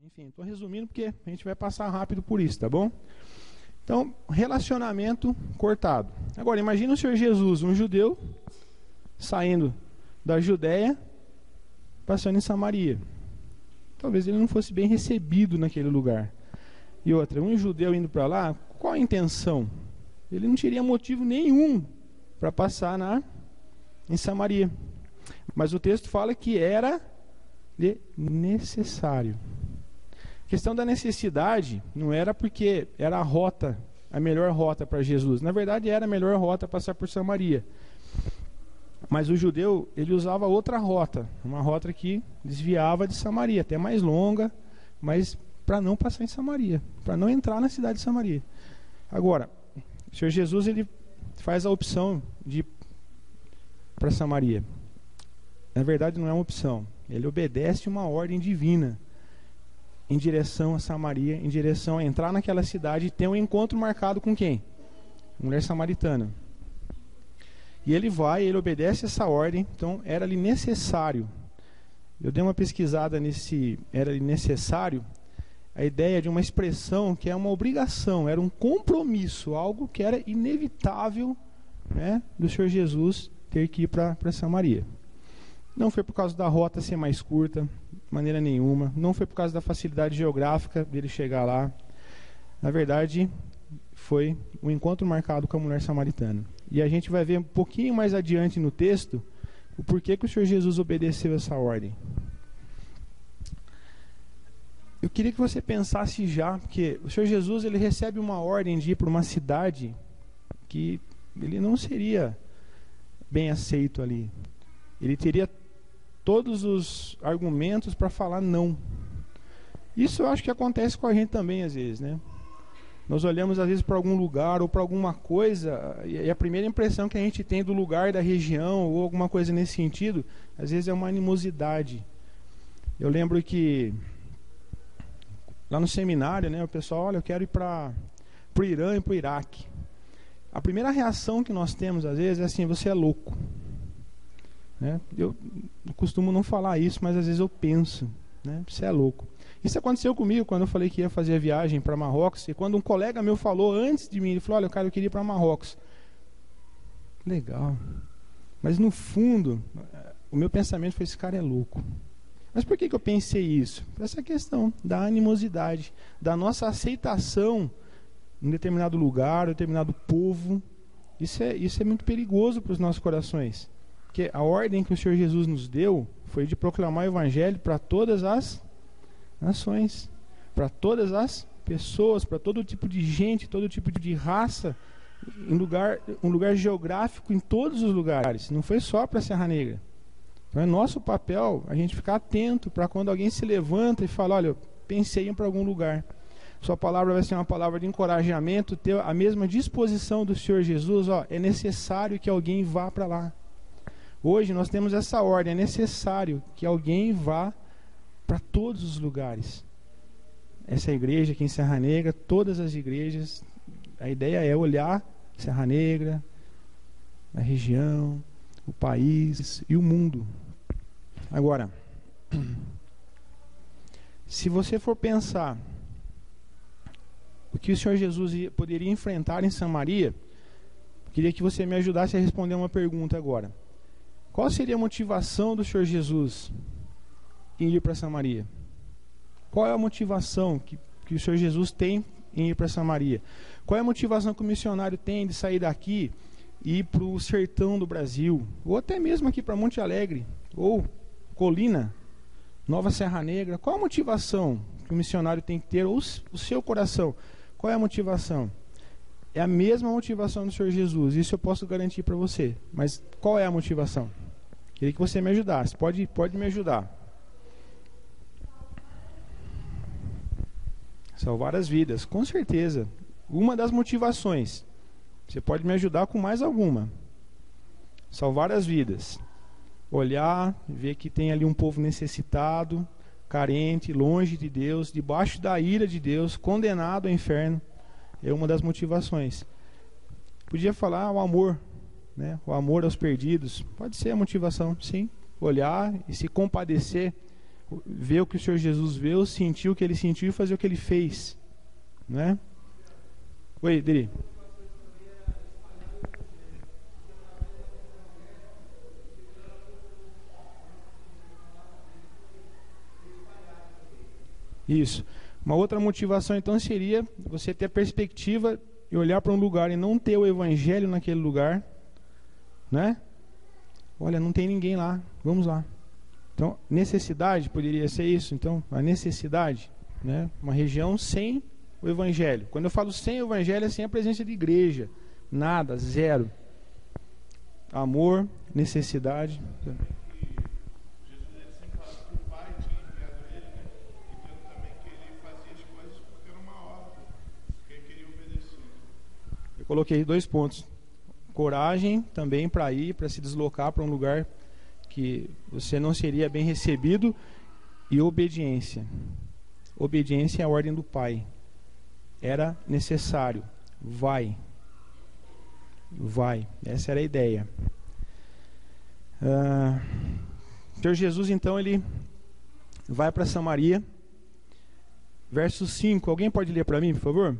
Enfim, estou resumindo porque a gente vai passar rápido por isso, tá bom? Então, relacionamento cortado. Agora, imagine o Senhor Jesus, um judeu, saindo da Judéia, passando em Samaria. Talvez ele não fosse bem recebido naquele lugar. E outra, um judeu indo para lá, qual a intenção? Ele não teria motivo nenhum para passar em Samaria. Mas o texto fala que era necessário. A questão da necessidade não era porque era a melhor rota para Jesus. Na verdade, era a melhor rota passar por Samaria. Mas o judeu, ele usava outra rota, uma rota que desviava de Samaria, até mais longa, mas para não passar em Samaria, para não entrar na cidade de Samaria. Agora, o Senhor Jesus, ele faz a opção de ir para Samaria. Na verdade, não é uma opção. Ele obedece uma ordem divina em direção a Samaria, em direção a entrar naquela cidade e ter um encontro marcado com quem? Mulher samaritana. E ele vai, ele obedece essa ordem, então era-lhe necessário. Eu dei uma pesquisada nesse era-lhe necessário, a ideia de uma expressão que é uma obrigação, era um compromisso, algo que era inevitável, né, do Senhor Jesus ter que ir para Samaria. Não foi por causa da rota ser mais curta, de maneira nenhuma. Não foi por causa da facilidade geográfica dele chegar lá. Na verdade, foi um encontro marcado com a mulher samaritana. E a gente vai ver um pouquinho mais adiante no texto o porquê que o Senhor Jesus obedeceu essa ordem. Eu queria que você pensasse já, porque o Senhor Jesus, ele recebe uma ordem de ir para uma cidade que ele não seria bem aceito ali. Ele teria todos os argumentos para falar não. Isso eu acho que acontece com a gente também às vezes, né? Nós olhamos às vezes para algum lugar ou para alguma coisa e a primeira impressão que a gente tem do lugar, da região ou alguma coisa nesse sentido, às vezes é uma animosidade. Eu lembro que lá no seminário, né, o pessoal, olha, eu quero ir para o Irã e para o Iraque. A primeira reação que nós temos às vezes é assim, você é louco. Né? Eu costumo não falar isso, mas às vezes eu penso, né? Você é louco. Isso aconteceu comigo quando eu falei que ia fazer a viagem para Marrocos, e quando um colega meu falou antes de mim, ele falou, olha, cara, eu queria ir para Marrocos. Legal. Mas no fundo, o meu pensamento foi, esse cara é louco. Mas por que eu pensei isso? Por essa questão da animosidade, da nossa aceitação em determinado lugar, determinado povo. Isso é muito perigoso para os nossos corações. Porque a ordem que o Senhor Jesus nos deu foi de proclamar o Evangelho para todas as nações, para todas as pessoas, para todo tipo de gente, todo tipo de raça, um lugar geográfico em todos os lugares. Não foi só para a Serra Negra. Então é nosso papel a gente ficar atento para quando alguém se levanta e fala, olha, eu pensei em ir para algum lugar. Sua palavra vai ser uma palavra de encorajamento, ter a mesma disposição do Senhor Jesus, ó, é necessário que alguém vá para lá. Hoje nós temos essa ordem, é necessário que alguém vá para todos os lugares. Essa igreja aqui em Serra Negra, todas as igrejas, a ideia é olhar Serra Negra, a região, o país e o mundo. Agora, se você for pensar o que o Senhor Jesus poderia enfrentar em Samaria, eu queria que você me ajudasse a responder uma pergunta agora. Qual seria a motivação do Senhor Jesus em ir para Samaria? Qual é a motivação que o Senhor Jesus tem em ir para Samaria? Qual é a motivação que o missionário tem de sair daqui e ir para o sertão do Brasil? Ou até mesmo aqui para Monte Alegre, ou Colina, Nova Serra Negra. Qual a motivação que o missionário tem que ter? Ou o seu coração? Qual é a motivação? É a mesma motivação do Senhor Jesus, isso eu posso garantir para você. Mas qual é a motivação? Queria que você me ajudasse. Pode me ajudar. Salvar as vidas, com certeza. Uma das motivações. Você pode me ajudar com mais alguma. Salvar as vidas. Olhar, ver que tem ali um povo necessitado, carente, longe de Deus, debaixo da ira de Deus, condenado ao inferno. É uma das motivações. Podia falar o amor, né? O amor aos perdidos. Pode ser a motivação, sim. Olhar e se compadecer ver o que o Senhor Jesus viu, sentir o que ele sentiu e fazer o que ele fez, né? Oi, Deri. Isso. Uma outra motivação então seria você ter a perspectiva e olhar para um lugar e não ter o evangelho naquele lugar, né? Olha, não tem ninguém lá, vamos lá. Então, necessidade poderia ser isso. Então, a necessidade, né? Uma região sem o evangelho. Quando eu falo sem o evangelho, é sem a presença de igreja. Nada, zero. Amor, necessidade. Eu coloquei 2 pontos. Coragem também para ir, para se deslocar para um lugar que você não seria bem recebido, e obediência. Obediência é a ordem do Pai. Era necessário. Vai. Vai. Essa era a ideia. Senhor Jesus, então, ele vai para Samaria. Verso 5. Alguém pode ler para mim, por favor?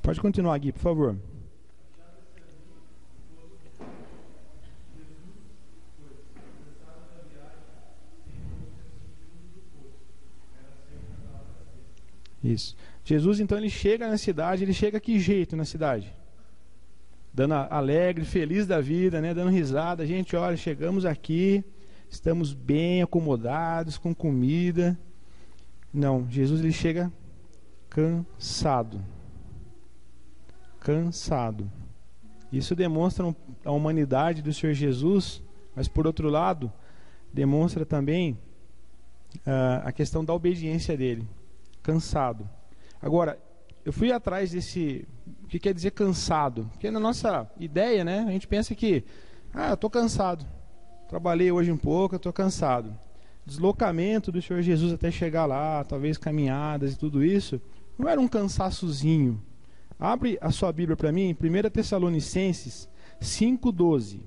Pode continuar aqui, por favor. Isso. Jesus, então, ele chega na cidade, ele chega que jeito na cidade? Dando alegre, feliz da vida, né? Dando risada. Gente, olha, chegamos aqui, estamos bem acomodados, com comida. Não, Jesus, ele chega cansado. Cansado. Isso demonstra a humanidade do Senhor Jesus, mas por outro lado, demonstra também a questão da obediência dele. Cansado. Agora, eu fui atrás desse, o que quer dizer cansado? Porque na nossa ideia, né, a gente pensa que, eu estou cansado, trabalhei hoje um pouco, eu estou cansado. Deslocamento do Senhor Jesus até chegar lá, talvez caminhadas e tudo isso, não era um cansaçozinho. Abre a sua Bíblia para mim, 1 Tessalonicenses 5:12.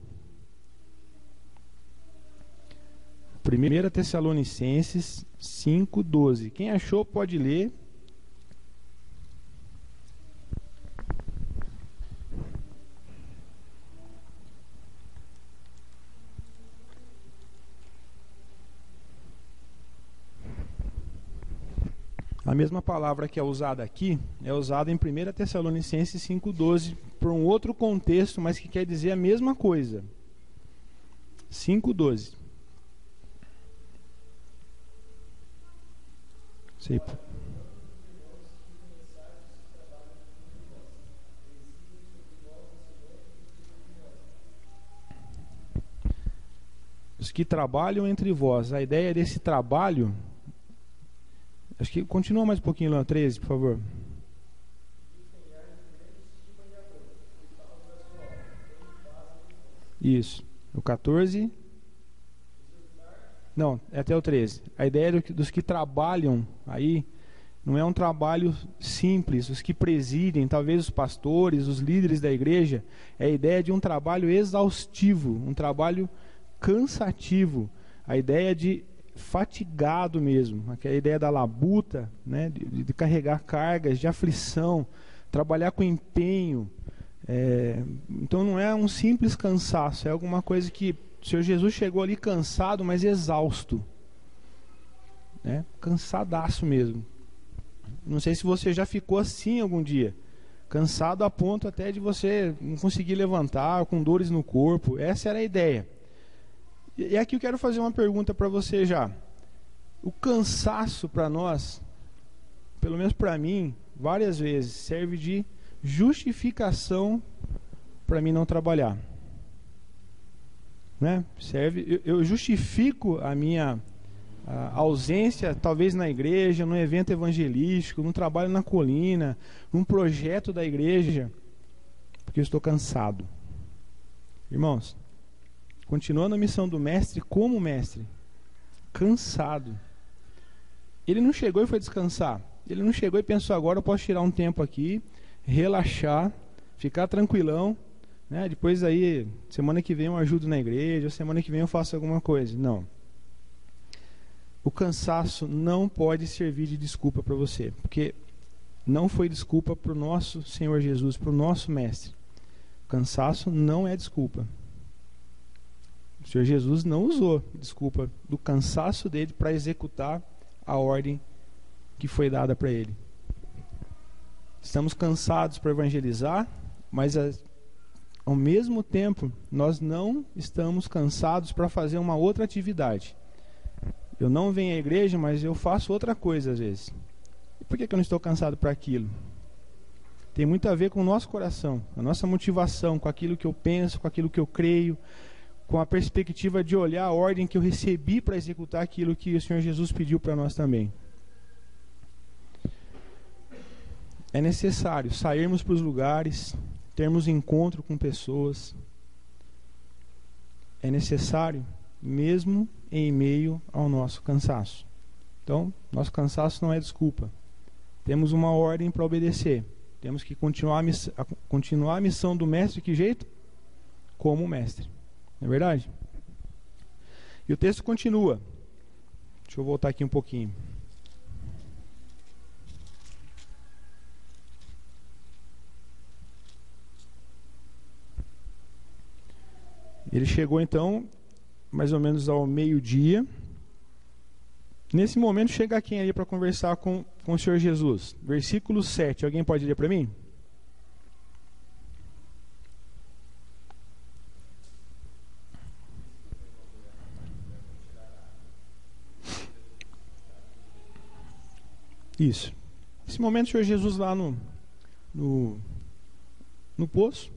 1 Tessalonicenses 5:12. Quem achou pode ler. A mesma palavra que é usada aqui é usada em 1 Tessalonicenses 5:12 por um outro contexto, mas que quer dizer a mesma coisa. 5:12. Sei. Os que trabalham entre vós. A ideia desse trabalho, acho que continua mais um pouquinho lá, 13, por favor. Isso. O 14. Não, é até o 13. A ideia dos que trabalham aí não é um trabalho simples. Os que presidem, talvez os pastores, os líderes da igreja, é a ideia de um trabalho exaustivo, um trabalho cansativo. A ideia de fatigado mesmo, aquela ideia da labuta, né, de carregar cargas, de aflição, trabalhar com empenho. Então não é um simples cansaço, é alguma coisa que o Senhor Jesus chegou ali cansado, mas exausto, né? Cansadaço mesmo. Não sei se você já ficou assim algum dia, cansado a ponto até de você não conseguir levantar, com dores no corpo. Essa era a ideia. E aqui eu quero fazer uma pergunta para você já. O cansaço para nós, pelo menos para mim, várias vezes serve de justificação para mim não trabalhar, né? Serve, eu justifico a minha ausência, talvez na igreja, num evento evangelístico, num trabalho na colina, num projeto da igreja, porque eu estou cansado. Irmãos, continuando a missão do mestre como mestre, cansado, Ele não chegou e foi descansar. Ele não chegou e pensou, agora eu posso tirar um tempo aqui, relaxar, ficar tranquilão, né? Depois aí, semana que vem eu ajudo na igreja, semana que vem eu faço alguma coisa. Não. O cansaço não pode servir de desculpa para você, porque não foi desculpa para o nosso Senhor Jesus, para o nosso Mestre. O cansaço não é desculpa. O Senhor Jesus não usou desculpa do cansaço dele para executar a ordem que foi dada para ele. Estamos cansados para evangelizar, mas ao mesmo tempo nós não estamos cansados para fazer uma outra atividade. Eu não venho à igreja, mas eu faço outra coisa às vezes. E por que eu não estou cansado para aquilo? Tem muito a ver com o nosso coração, a nossa motivação, com aquilo que eu penso, com aquilo que eu creio, com a perspectiva de olhar a ordem que eu recebi para executar aquilo que o Senhor Jesus pediu para nós também. É necessário sairmos para os lugares, termos encontro com pessoas. É necessário, mesmo em meio ao nosso cansaço. Então, nosso cansaço não é desculpa. Temos uma ordem para obedecer. Temos que continuar a missão do mestre, de que jeito? Como mestre. Não é verdade? E o texto continua. Deixa eu voltar aqui um pouquinho. Ele chegou então, mais ou menos ao meio-dia. Nesse momento chega quem ali para conversar com o Senhor Jesus? Versículo 7. Alguém pode ler para mim? Isso. Nesse momento o Senhor Jesus lá no poço,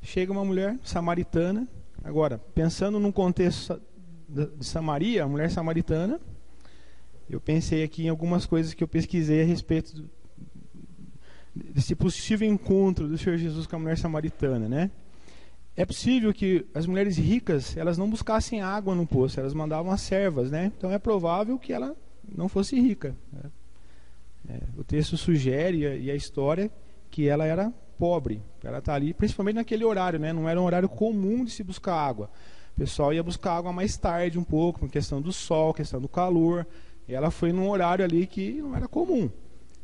chega uma mulher samaritana. Agora, pensando num contexto de Samaria, a mulher samaritana, eu pensei aqui em algumas coisas que eu pesquisei a respeito desse possível encontro do Senhor Jesus com a mulher samaritana, né? É possível que as mulheres ricas, elas não buscassem água no poço, elas mandavam as servas, né? Então é provável que ela não fosse rica, né? O texto sugere, e a história, que ela era pobre. Ela está ali, principalmente naquele horário, né? Não era um horário comum de se buscar água. O pessoal ia buscar água mais tarde um pouco, por questão do sol, questão do calor. E ela foi num horário ali que não era comum.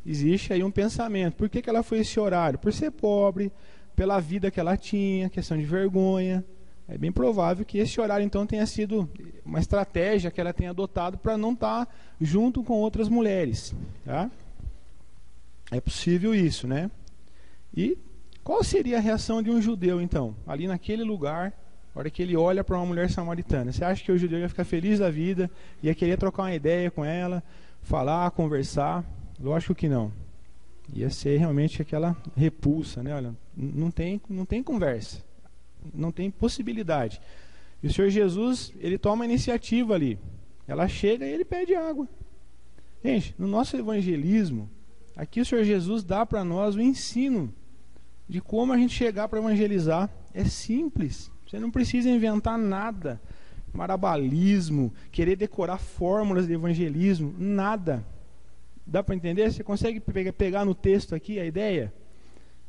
Existe aí um pensamento. Por que ela foi esse horário? Por ser pobre, pela vida que ela tinha, questão de vergonha. É bem provável que esse horário então tenha sido uma estratégia que ela tenha adotado para não estar junto com outras mulheres, tá? É possível isso, né? E qual seria a reação de um judeu, então? Ali naquele lugar, na hora que ele olha para uma mulher samaritana. Você acha que o judeu ia ficar feliz da vida, ia querer trocar uma ideia com ela, falar, conversar? Lógico que não. Ia ser realmente aquela repulsa, né? Olha, não tem conversa, não tem possibilidade. E o Senhor Jesus, ele toma a iniciativa ali. Ela chega e ele pede água. Gente, no nosso evangelismo, aqui o Senhor Jesus dá para nós o ensino de como a gente chegar para evangelizar. É simples. Você não precisa inventar nada. Marabalismo, querer decorar fórmulas de evangelismo, nada. Dá para entender? Você consegue pegar no texto aqui a ideia?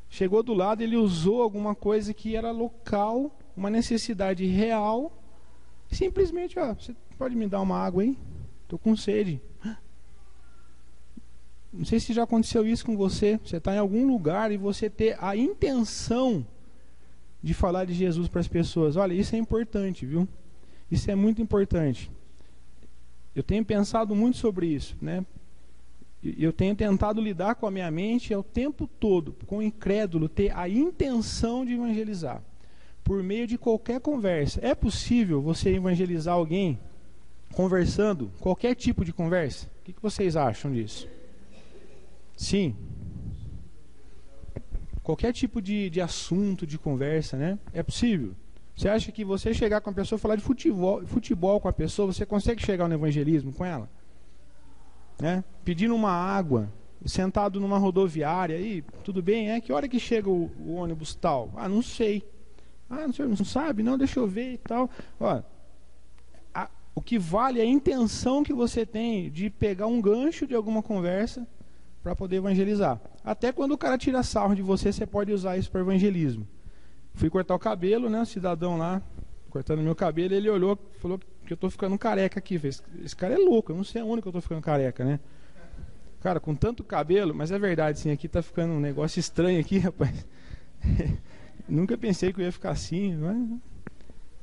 Chegou do lado, ele usou alguma coisa que era local, uma necessidade real. Simplesmente, ó, você pode me dar uma água aí? Estou com sede. Não sei se já aconteceu isso com você. Você está em algum lugar e você ter a intenção de falar de Jesus para as pessoas. Olha, isso é importante, viu? Isso é muito importante. Eu tenho pensado muito sobre isso, né? Eu tenho tentado lidar com a minha mente o tempo todo, com o incrédulo, ter a intenção de evangelizar, por meio de qualquer conversa. É possível você evangelizar alguém conversando, qualquer tipo de conversa? O que vocês acham disso? Sim. Qualquer tipo de assunto, de conversa, né? É possível. Você acha que você chegar com a pessoa, falar de futebol com a pessoa, você consegue chegar no evangelismo com ela? Né? Pedindo uma água, sentado numa rodoviária, aí, tudo bem, que hora que chega o ônibus tal? Não sei. Não sabe? Não, deixa eu ver e tal. Ó, O que vale é a intenção que você tem de pegar um gancho de alguma conversa para poder evangelizar. Até quando o cara tira sarro de você, você pode usar isso para evangelismo. Fui cortar o cabelo, né? O cidadão lá, cortando meu cabelo, ele olhou, falou que eu tô ficando careca aqui. Esse cara é louco, eu não sei aonde que eu tô ficando careca, né? Cara, com tanto cabelo, mas é verdade, sim, aqui tá ficando um negócio estranho aqui, rapaz. Nunca pensei que eu ia ficar assim, mas...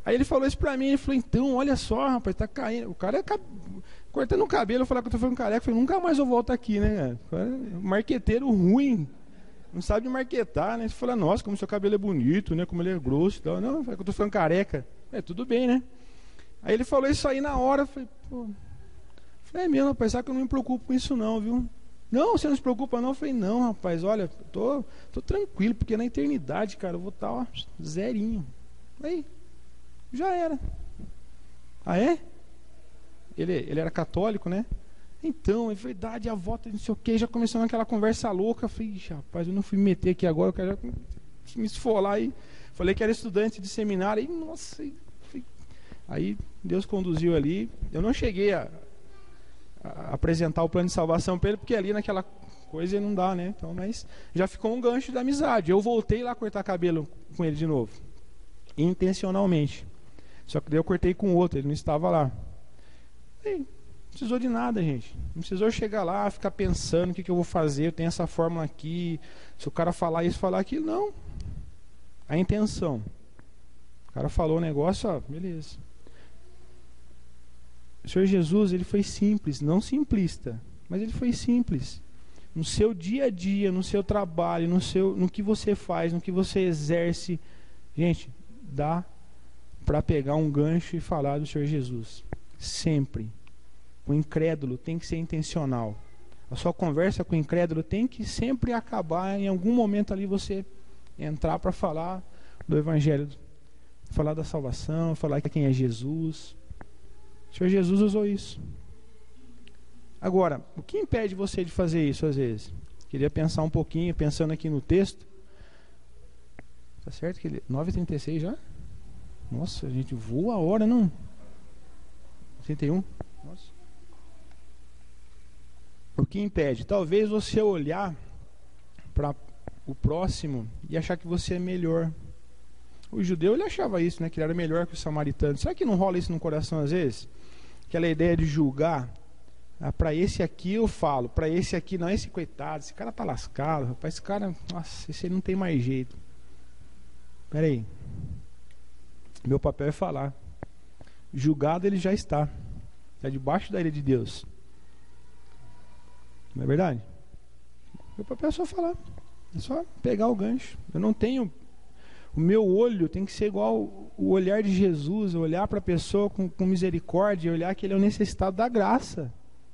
Aí ele falou isso pra mim, ele falou, então, olha só, rapaz, tá caindo. O cara cortando o cabelo, eu falei que eu tô ficando careca, eu falei, nunca mais eu volto aqui, né, cara? Marqueteiro ruim, não sabe de marquetar, né? Ele falou, nossa, como seu cabelo é bonito, né, como ele é grosso e tal. Não, é que eu tô ficando careca. Tudo bem, né? Aí ele falou isso aí na hora, eu falei, pô... É mesmo, rapaz, sabe que eu não me preocupo com isso não, viu? Não, você não se preocupa não? Eu falei, não, rapaz, olha, tô tranquilo, porque na eternidade, cara, eu vou estar, ó, zerinho. Aí, já era. Ah, é? Ele era católico, né? Então, é verdade, a volta, não sei o que, já começou aquela conversa louca. Eu falei, rapaz, eu não fui me meter aqui agora, eu quero me esfolar aí. Falei que era estudante de seminário, aí, nossa, aí Deus conduziu ali. Eu não cheguei a apresentar o plano de salvação para ele, porque ali naquela coisa não dá, né? Então, mas já ficou um gancho da amizade. Eu voltei lá cortar cabelo com ele de novo, intencionalmente. Só que daí eu cortei com outro, ele não estava lá. E não precisou de nada, gente. Não precisou chegar lá, ficar pensando o que eu vou fazer, eu tenho essa fórmula aqui, se o cara falar isso, falar aquilo. Não. A intenção. O cara falou o negócio, ó, beleza. O Senhor Jesus, ele foi simples, não simplista, mas ele foi simples. No seu dia a dia, no seu trabalho, no que você faz, no que você exerce, gente, dá para pegar um gancho e falar do Senhor Jesus. Sempre. O incrédulo tem que ser intencional. A sua conversa com o incrédulo tem que sempre acabar, em algum momento ali você entrar para falar do Evangelho, falar da salvação, falar quem é Jesus. O Senhor Jesus usou isso. Agora, o que impede você de fazer isso às vezes? Queria pensar um pouquinho, pensando aqui no texto. Tá certo que ele 9h36 já? Nossa, a gente voa a hora, não? 31? Nossa. O que impede? Talvez você olhar para o próximo e achar que você é melhor. O judeu, ele achava isso, né? Que ele era melhor que o samaritano. Será que não rola isso no coração às vezes? Aquela ideia de julgar. Ah, para esse aqui eu falo, para esse aqui não, esse coitado, esse cara tá lascado, rapaz, esse cara, nossa, esse aí não tem mais jeito. Espera aí. Meu papel é falar. Julgado ele já está. Está debaixo da ira de Deus. Não é verdade? Meu papel é só falar. É só pegar o gancho. Eu não tenho... O meu olho tem que ser igual o olhar de Jesus, olhar para a pessoa com misericórdia, olhar que ele é o necessitado da graça,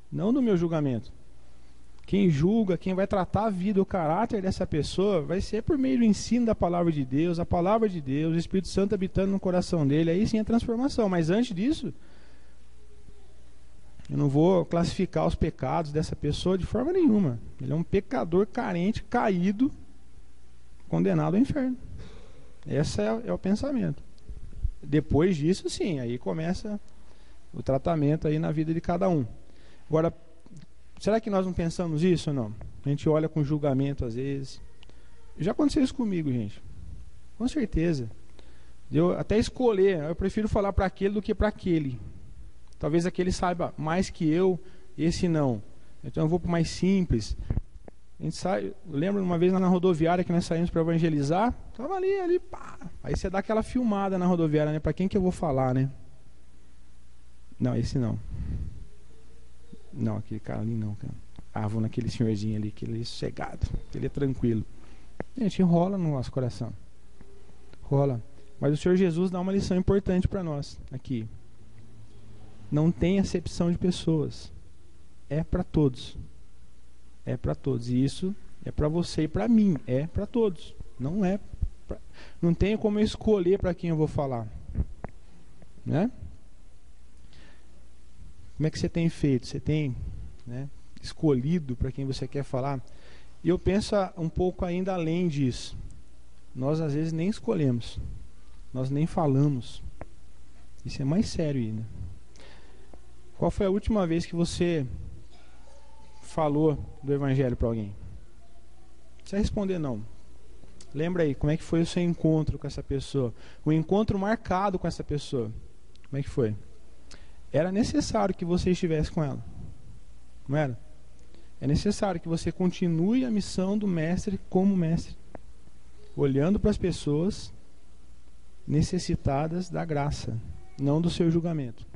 não do meu julgamento. Quem julga, quem vai tratar a vida, o caráter dessa pessoa, vai ser por meio do ensino da palavra de Deus, a palavra de Deus, o Espírito Santo habitando no coração dele, aí sim a transformação. Mas antes disso, eu não vou classificar os pecados dessa pessoa de forma nenhuma. Ele é um pecador carente, caído, condenado ao inferno. Esse é o pensamento. Depois disso, sim, aí começa o tratamento aí na vida de cada um. Agora, será que nós não pensamos isso ou não? A gente olha com julgamento às vezes. Já aconteceu isso comigo, gente. Com certeza. Eu até escolher, eu prefiro falar para aquele do que para aquele. Talvez aquele saiba mais que eu, esse não. Então eu vou para o mais simples. A gente sai, eu lembro uma vez lá na rodoviária que nós saímos para evangelizar, tava ali, pá. Aí você dá aquela filmada na rodoviária, né? Para quem que eu vou falar, né? Não, esse não. Não, aquele cara ali não, cara. Ah, vou naquele senhorzinho ali, aquele ali sossegado, aquele é tranquilo. Gente, rola no nosso coração. Rola. Mas o Senhor Jesus dá uma lição importante para nós aqui. Não tem acepção de pessoas. É para todos. É para todos. E isso é para você e para mim. É para todos. Não é pra... Não tenho como eu escolher para quem eu vou falar. Né? Como é que você tem feito? Você tem, né, escolhido para quem você quer falar? E eu penso um pouco ainda além disso. Nós às vezes nem escolhemos. Nós nem falamos. Isso é mais sério ainda. Qual foi a última vez que você falou do Evangelho para alguém? Não precisa responder não. Lembra aí, como é que foi o seu encontro com essa pessoa? O encontro marcado com essa pessoa. Como é que foi? Era necessário que você estivesse com ela. Não era? É necessário que você continue a missão do mestre como mestre. Olhando para as pessoas necessitadas da graça, não do seu julgamento.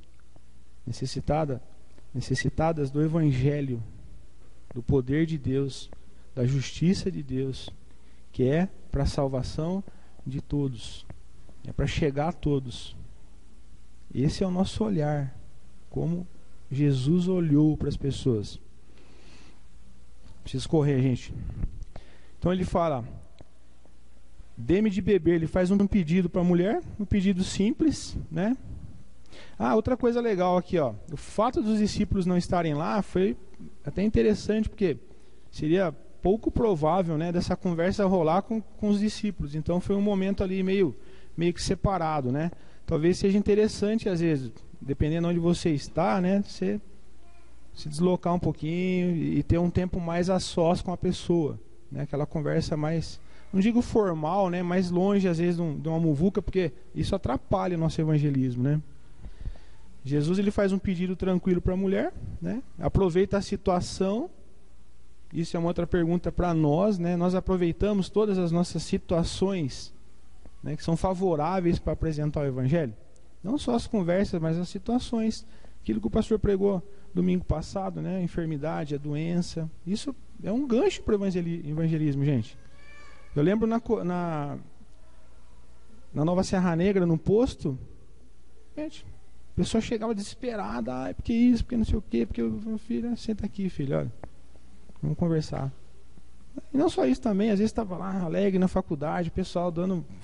Necessitadas do Evangelho, do poder de Deus, da justiça de Deus, que é para a salvação de todos, é para chegar a todos. Esse é o nosso olhar, como Jesus olhou para as pessoas. Preciso correr, gente. Então ele fala: dê-me de beber. Ele faz um pedido para a mulher, um pedido simples, né? Outra coisa legal aqui, ó. O fato dos discípulos não estarem lá foi até interessante, porque seria pouco provável, né, dessa conversa rolar com os discípulos. Então foi um momento ali meio que separado, né? Talvez seja interessante, às vezes, dependendo de onde você está, né, você se deslocar um pouquinho e ter um tempo mais a sós com a pessoa, né? Aquela conversa mais, não digo formal, né, mais longe às vezes de uma muvuca, porque isso atrapalha o nosso evangelismo, né? Jesus, ele faz um pedido tranquilo para a mulher, né? Aproveita a situação. Isso é uma outra pergunta para nós, né? Nós aproveitamos todas as nossas situações, né, que são favoráveis para apresentar o Evangelho? Não só as conversas, mas as situações. Aquilo que o pastor pregou domingo passado, né? A enfermidade, a doença. Isso é um gancho para o evangelismo, gente. Eu lembro na Nova Serra Negra, no posto, gente, a pessoa chegava desesperada. Porque isso, porque não sei o quê, porque meu filho, senta aqui, filho, olha. Vamos conversar. E não só isso também, às vezes estava lá alegre na faculdade, o pessoal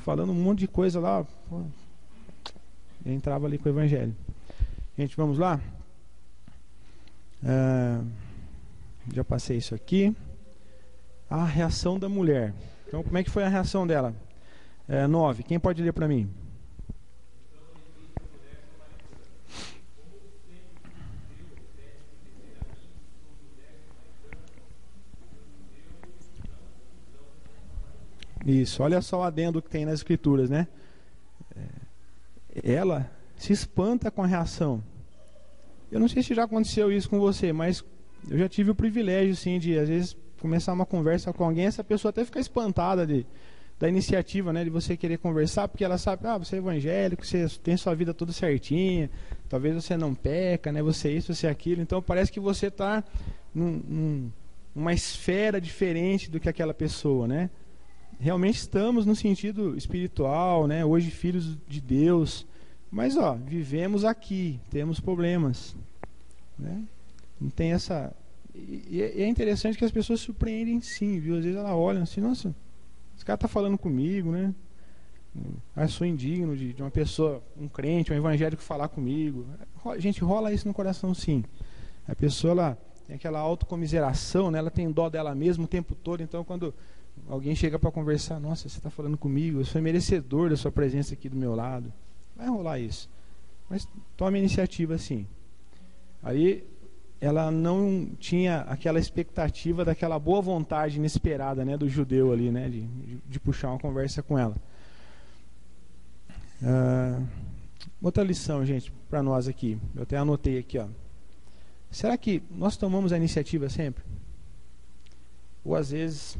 falando um monte de coisa lá. Pô, eu entrava ali com o Evangelho. Gente, vamos lá? Já passei isso aqui. A reação da mulher. Então, como é que foi a reação dela? 9. Quem pode ler para mim? Isso, olha só o adendo que tem nas escrituras, né? Ela se espanta com a reação. Eu não sei se já aconteceu isso com você, mas eu já tive o privilégio, sim, de às vezes começar uma conversa com alguém, essa pessoa até ficar espantada da iniciativa, né, de você querer conversar, porque ela sabe, você é evangélico, você tem sua vida toda certinha, talvez você não peca, né, você é isso, você é aquilo, então parece que você está numa esfera diferente do que aquela pessoa, né? Realmente estamos no sentido espiritual, né? Hoje filhos de Deus, mas vivemos aqui, temos problemas, né? Não tem essa. E é interessante que as pessoas se surpreendem, sim, viu? Às vezes elas olham assim, nossa, esse cara está falando comigo, né? Sou indigno de uma pessoa, um crente, um evangélico falar comigo. Gente, rola isso no coração, sim. A pessoa, ela tem aquela autocomiseração, né? Ela tem dó dela mesma o tempo todo, então quando alguém chega para conversar, nossa, você está falando comigo, eu sou merecedor da sua presença aqui do meu lado. Vai rolar isso. Mas tome a iniciativa, sim. Aí ela não tinha aquela expectativa daquela boa vontade inesperada, né, do judeu ali, né, de puxar uma conversa com ela. Outra lição, gente, para nós aqui. Eu até anotei aqui, ó. Será que nós tomamos a iniciativa sempre? Ou às vezes,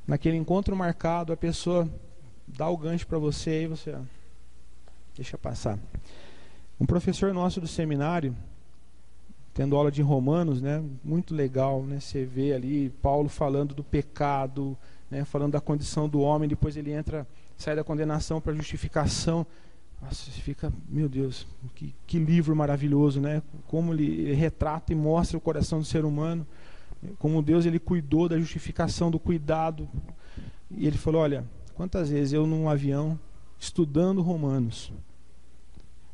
naquele encontro marcado, a pessoa dá o gancho para você e você deixa passar. Um professor nosso do seminário, tendo aula de Romanos, né, muito legal, né, você vê ali Paulo falando do pecado, né, falando da condição do homem, depois ele sai da condenação para a justificação. Nossa, você fica, meu Deus, que livro maravilhoso, né? Como ele retrata e mostra o coração do ser humano, como Deus ele cuidou da justificação, do cuidado. E ele falou, olha, quantas vezes eu num avião estudando Romanos,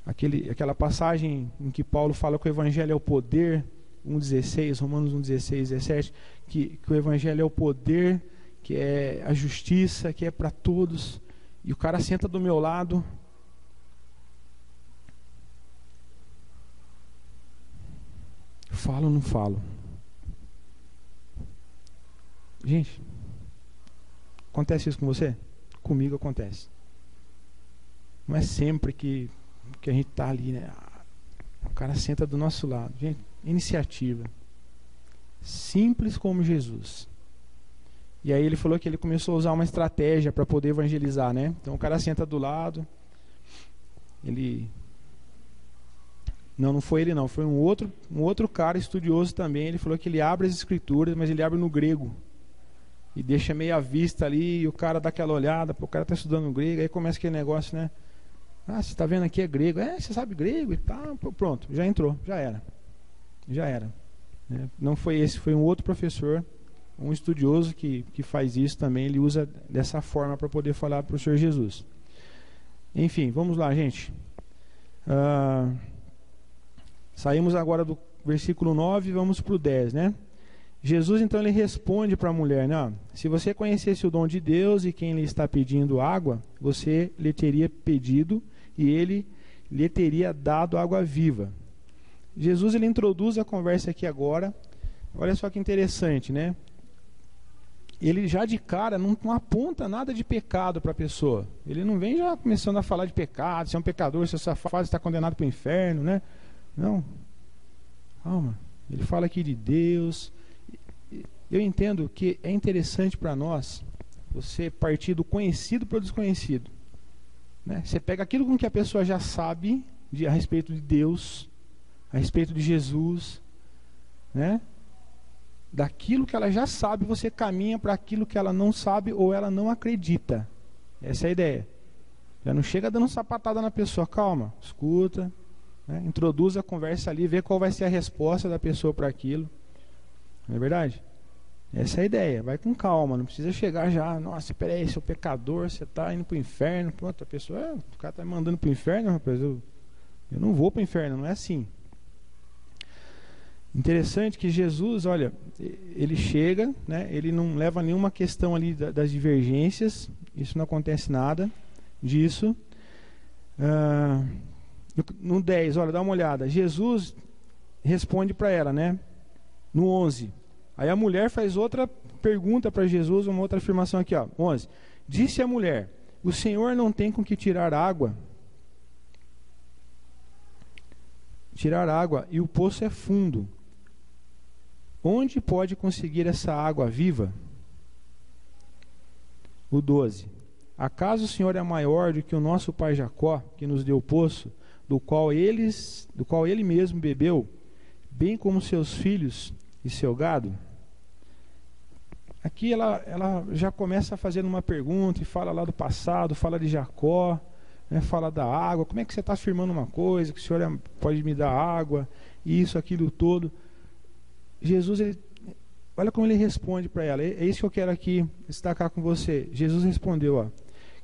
aquela passagem em que Paulo fala que o Evangelho é o poder, 1,16, Romanos 1,16, 17, que o Evangelho é o poder, que é a justiça, que é para todos, e o cara senta do meu lado. falo ou não falo? Gente, acontece isso com você? Comigo acontece. Não é sempre que a gente está ali, né? O cara senta do nosso lado. Gente, iniciativa. Simples como Jesus. E aí ele falou que ele começou a usar uma estratégia para poder evangelizar, né? Então o cara senta do lado. Não foi ele não, foi um outro cara estudioso também. Ele falou que ele abre as escrituras, mas ele abre no grego. E deixa meio à vista ali, e o cara dá aquela olhada, o cara está estudando no grego, aí começa aquele negócio, né? Ah, você está vendo aqui é grego. Você sabe grego e tal. Pronto, já entrou, já era. Não foi esse, foi um outro professor, um estudioso que faz isso também. Ele usa dessa forma para poder falar para o Senhor Jesus. Enfim, vamos lá, gente. Saímos agora do versículo 9 e vamos para o 10, né? Jesus então ele responde para a mulher, né? Se você conhecesse o dom de Deus e quem lhe está pedindo água, você lhe teria pedido e ele lhe teria dado água viva. Jesus ele introduz a conversa aqui agora. Olha só que interessante, né? Ele já de cara não aponta nada de pecado para a pessoa. Ele não vem já começando a falar de pecado, se é um pecador, se é safado, está condenado para o inferno, né? Não. Calma. Ele fala aqui de Deus. Eu entendo que é interessante para nós você partir do conhecido para o desconhecido, né? Você pega aquilo com que a pessoa já sabe a respeito de Deus, a respeito de Jesus, né? Daquilo que ela já sabe, você caminha para aquilo que ela não sabe ou ela não acredita. Essa é a ideia. Já não chega dando sapatada na pessoa. Calma, escuta, né? Introduz a conversa ali, vê qual vai ser a resposta da pessoa para aquilo. Não é verdade? Essa é a ideia. Vai com calma, não precisa chegar já. Nossa, peraí, seu pecador, você está indo para o inferno. Pronto, a pessoa, o cara está me mandando para o inferno, rapaz. Eu não vou para o inferno, não é assim. Interessante que Jesus, olha, ele chega, né, ele não leva nenhuma questão ali das divergências, isso não acontece nada disso. No 10, olha, dá uma olhada. Jesus responde para ela, né? No 11. Aí a mulher faz outra pergunta para Jesus, uma outra afirmação aqui, ó. 11. Disse a mulher: o Senhor não tem com que tirar água. Tirar água e o poço é fundo. Onde pode conseguir essa água viva? O 12. Acaso o Senhor é maior do que o nosso pai Jacó, que nos deu o poço, do qual ele mesmo bebeu, bem como seus filhos e seu gado? Aqui ela já começa fazendo uma pergunta e fala lá do passado, fala de Jacó, né, fala da água. Como é que você está afirmando uma coisa, que o Senhor pode me dar água, isso, aquilo todo? Jesus, olha como ele responde para ela. É isso que eu quero aqui destacar com você. Jesus respondeu, ó: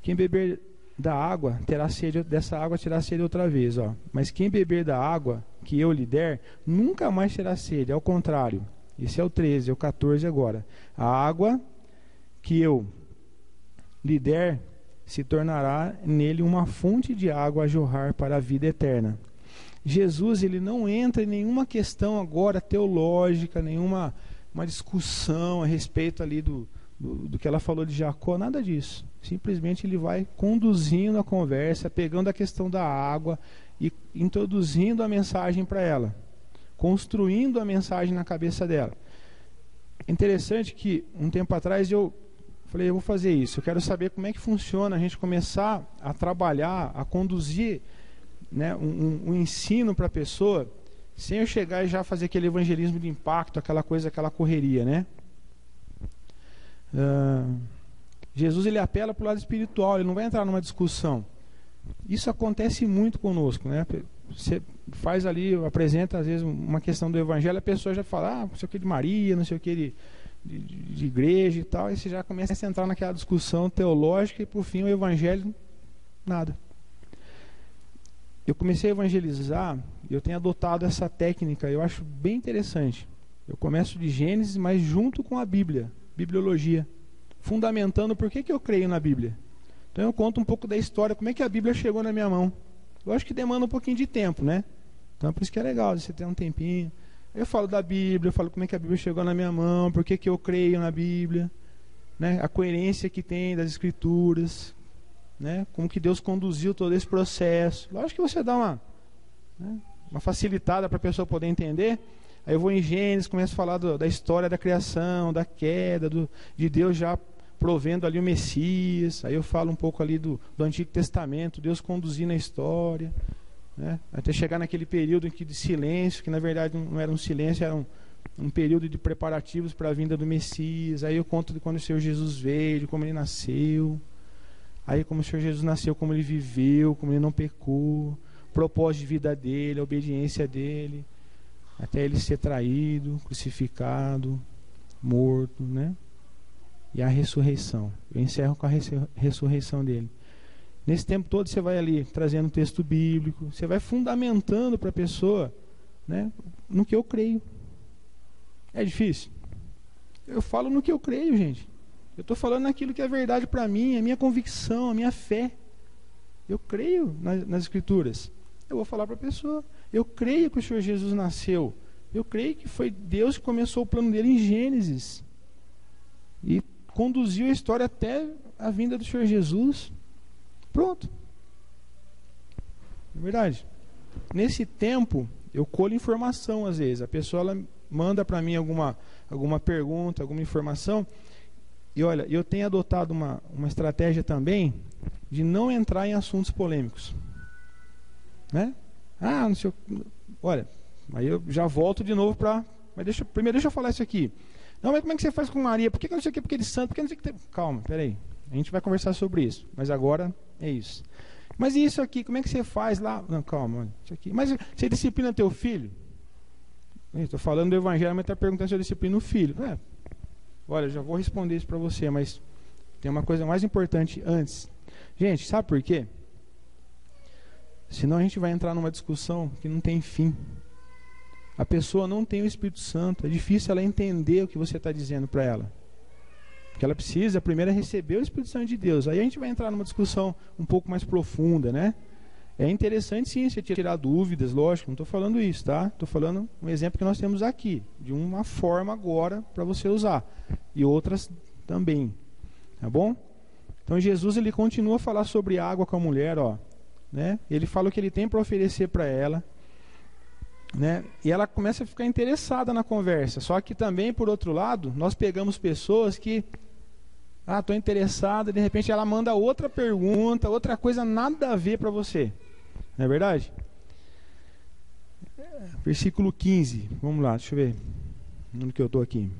quem beber da água terá sede, dessa água terá sede outra vez, ó. Mas quem beber da água que eu lhe der, nunca mais terá sede. Ao contrário, esse é o 13, é o 14 agora. A água que eu lhe der se tornará nele uma fonte de água a jorrar para a vida eterna. Jesus, ele não entra em nenhuma questão agora teológica, nenhuma discussão a respeito ali do que ela falou de Jacó, nada disso. Simplesmente ele vai conduzindo a conversa, pegando a questão da água e introduzindo a mensagem para ela, construindo a mensagem na cabeça dela. Interessante que um tempo atrás eu falei, eu vou fazer isso, eu quero saber como é que funciona a gente começar a trabalhar, a conduzir, né, um ensino para a pessoa, sem eu chegar e já fazer aquele evangelismo de impacto, aquela coisa, aquela correria, né? Jesus, ele apela para o lado espiritual, ele não vai entrar numa discussão. Isso acontece muito conosco, né? Você faz ali, apresenta às vezes uma questão do evangelho, a pessoa já fala, não sei o que de Maria, não sei o que de igreja e tal, e você já começa a entrar naquela discussão teológica e por fim o evangelho, nada. Eu comecei a evangelizar e eu tenho adotado essa técnica, eu acho bem interessante. Eu começo de Gênesis, mas junto com a Bíblia, bibliologia, fundamentando por que eu creio na Bíblia. Então eu conto um pouco da história, como é que a Bíblia chegou na minha mão. Eu acho que demanda um pouquinho de tempo, né? Então por isso que é legal, você ter um tempinho. Eu falo da Bíblia, eu falo como é que a Bíblia chegou na minha mão, por que eu creio na Bíblia, né? A coerência que tem das Escrituras, né? Como que Deus conduziu todo esse processo. Lógico que você dá uma facilitada para a pessoa poder entender. Aí eu vou em Gênesis, começo a falar da história da criação, da queda, de Deus já provendo ali o Messias. Aí eu falo um pouco ali do Antigo Testamento, Deus conduzindo a história, né? Até chegar naquele período de silêncio, que na verdade não era um silêncio, era um período de preparativos para a vinda do Messias. Aí eu conto de quando o Senhor Jesus veio, de como ele nasceu. Aí como o Senhor Jesus nasceu, como ele viveu, como ele não pecou, o propósito de vida dele, a obediência dele, até ele ser traído, crucificado, morto, né? E a ressurreição. Eu encerro com a ressurreição dele. Nesse tempo todo você vai ali trazendo um texto bíblico, você vai fundamentando para a pessoa, né, no que eu creio. É difícil? Eu falo no que eu creio, gente. Eu estou falando naquilo que é verdade para mim, a minha convicção, a minha fé. Eu creio nas Escrituras. Eu vou falar para a pessoa. Eu creio que o Senhor Jesus nasceu. Eu creio que foi Deus que começou o plano dele em Gênesis. E conduziu a história até a vinda do Senhor Jesus. Pronto. É verdade. Nesse tempo, eu colho informação às vezes. A pessoa ela manda para mim alguma pergunta, alguma informação. E olha, eu tenho adotado uma estratégia também de não entrar em assuntos polêmicos. Né? Não sei. Olha, aí eu já volto de novo para. Mas primeiro deixa eu falar isso aqui. Não, mas como é que você faz com Maria? Por que não sei o que? Porque ele é santo? Por que não sei o que? Calma, peraí. A gente vai conversar sobre isso. Mas agora é isso. Mas e isso aqui? Como é que você faz lá? Não, calma. Isso aqui. Mas você disciplina teu filho? Estou falando do evangelho, mas está perguntando se eu disciplino o filho. Olha, já vou responder isso para você, mas tem uma coisa mais importante antes. Gente, sabe por quê? Senão a gente vai entrar numa discussão que não tem fim. A pessoa não tem o Espírito Santo. É difícil ela entender o que você está dizendo para ela. O que ela precisa primeiro é receber o Espírito Santo de Deus. Aí a gente vai entrar numa discussão um pouco mais profunda, né? É interessante sim você tirar dúvidas, lógico, não estou falando isso, tá? Estou falando um exemplo que nós temos aqui, de uma forma agora para você usar. E outras também, tá bom? Então Jesus ele continua a falar sobre água com a mulher, ó, né? Ele fala o que ele tem para oferecer para ela, né? E ela começa a ficar interessada na conversa. Só que também, por outro lado, nós pegamos pessoas que estou interessada, de repente ela manda outra pergunta, outra coisa nada a ver para você. Não é verdade? Versículo 15. Vamos lá, deixa eu ver. Onde que eu estou aqui?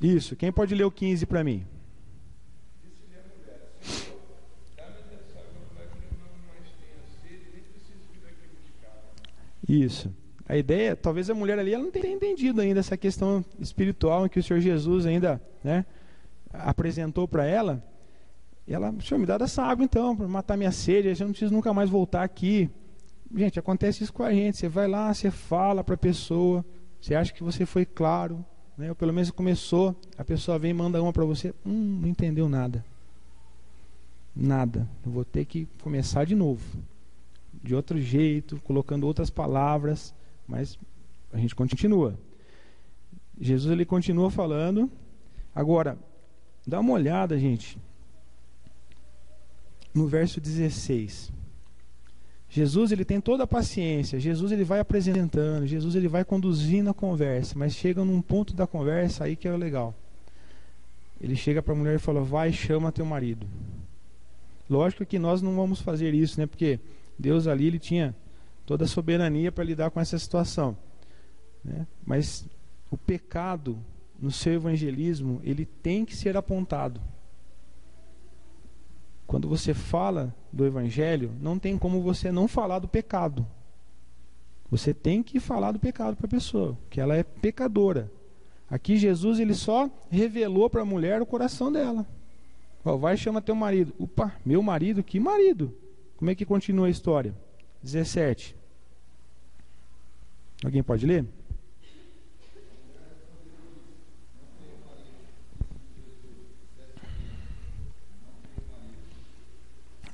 Isso, quem pode ler o 15 para mim? Isso. A ideia, talvez a mulher ali ela não tenha entendido ainda essa questão espiritual em que o Senhor Jesus ainda, né, apresentou para ela. E ela, Senhor, me dá dessa água então, para matar minha sede, eu não preciso nunca mais voltar aqui. Gente, acontece isso com a gente. Você vai lá, você fala para a pessoa, você acha que você foi claro, né, ou pelo menos começou, a pessoa vem e manda uma para você, não entendeu nada. Nada. Eu vou ter que começar de novo. De outro jeito, colocando outras palavras, mas a gente continua. Jesus ele continua falando. Agora, dá uma olhada, gente, no verso 16. Jesus ele tem toda a paciência, Jesus ele vai apresentando, Jesus ele vai conduzindo a conversa, mas chega num ponto da conversa aí que é legal. Ele chega para a mulher e fala: vai, chama teu marido. Lógico que nós não vamos fazer isso, né? Porque Deus ali ele tinha toda a soberania para lidar com essa situação, né? Mas o pecado no seu evangelismo ele tem que ser apontado. Quando você fala do evangelho, não tem como você não falar do pecado. Você tem que falar do pecado para a pessoa, que ela é pecadora. Aqui Jesus ele só revelou para a mulher o coração dela. Ó, vai, chama teu marido. Opa, meu marido? Que marido? Como é que continua a história? 17. Alguém pode ler?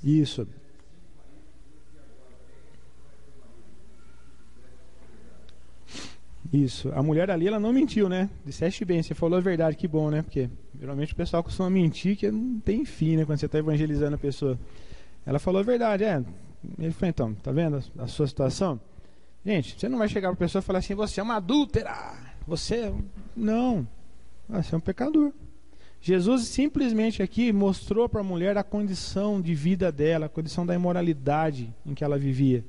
Isso. Isso. A mulher ali, ela não mentiu, né? Disseste bem, você falou a verdade, que bom, né? Porque geralmente o pessoal costuma mentir, que não tem fim, né? Quando você está evangelizando a pessoa. Ela falou a verdade, é. Ele falou, então, tá vendo a sua situação? Gente, você não vai chegar para a pessoa e falar assim, você é uma adúltera, você... Não, você é um pecador. Jesus simplesmente aqui mostrou para a mulher a condição de vida dela, a condição da imoralidade em que ela vivia.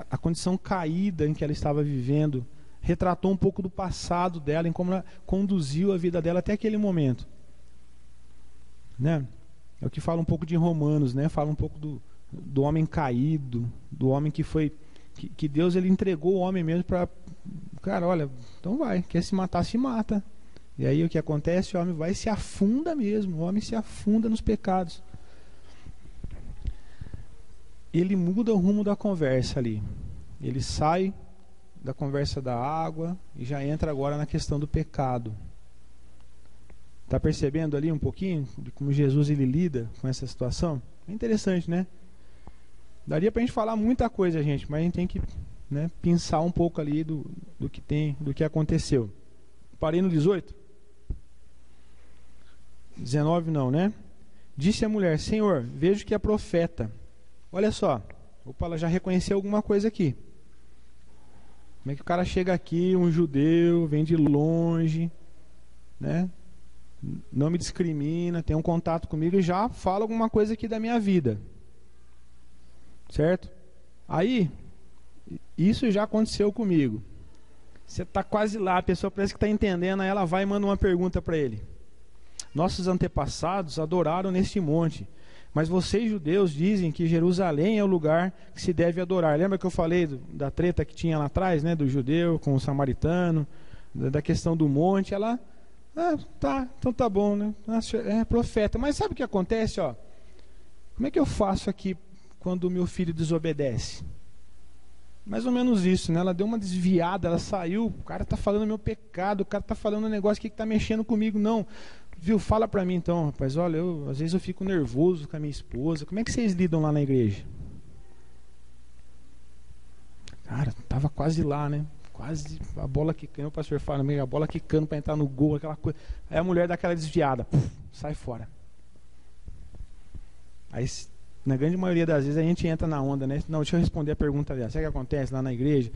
A condição caída em que ela estava vivendo, retratou um pouco do passado dela, em como ela conduziu a vida dela até aquele momento, né? É o que fala um pouco de Romanos, né? Fala um pouco do homem caído, do homem que Deus ele entregou o homem mesmo para, cara, olha, então vai, quer se matar, se mata. E aí o que acontece? O homem vai e se afunda mesmo, o homem se afunda nos pecados. Ele muda o rumo da conversa ali. Ele sai da conversa da água e já entra agora na questão do pecado. Está percebendo ali um pouquinho de como Jesus ele lida com essa situação? É interessante, né? Daria para a gente falar muita coisa, gente, mas a gente tem que, né, pensar um pouco ali do que aconteceu. Parei no 18? 19 não, né? Disse a mulher, Senhor, vejo que é profeta. Olha só, opa, ela já reconheceu alguma coisa aqui. Como é que o cara chega aqui, um judeu, vem de longe, né? Não me discrimina, tem um contato comigo e já fala alguma coisa aqui da minha vida. Certo? Aí, isso já aconteceu comigo. Você está quase lá, a pessoa parece que está entendendo, aí ela vai e manda uma pergunta para ele. Nossos antepassados adoraram neste monte, mas vocês judeus dizem que Jerusalém é o lugar que se deve adorar. Lembra que eu falei da treta que tinha lá atrás, né, do judeu com o samaritano, da questão do monte? Ela, tá, então tá bom, né? É profeta. Mas sabe o que acontece, ó? Como é que eu faço aqui quando o meu filho desobedece? Mais ou menos isso, né? Ela deu uma desviada, ela saiu, o cara tá falando meu pecado, o cara tá falando um negócio que tá mexendo comigo, não. Viu, fala pra mim então, rapaz, olha, às vezes eu fico nervoso com a minha esposa. Como é que vocês lidam lá na igreja? Cara, tava quase lá, né? Quase a bola quicando, o pastor fala, a bola quicando para entrar no gol, aquela coisa. Aí a mulher dá aquela desviada, sai fora. Aí, na grande maioria das vezes, a gente entra na onda, né? Não, deixa eu responder a pergunta dela. Sabe o que acontece lá na igreja?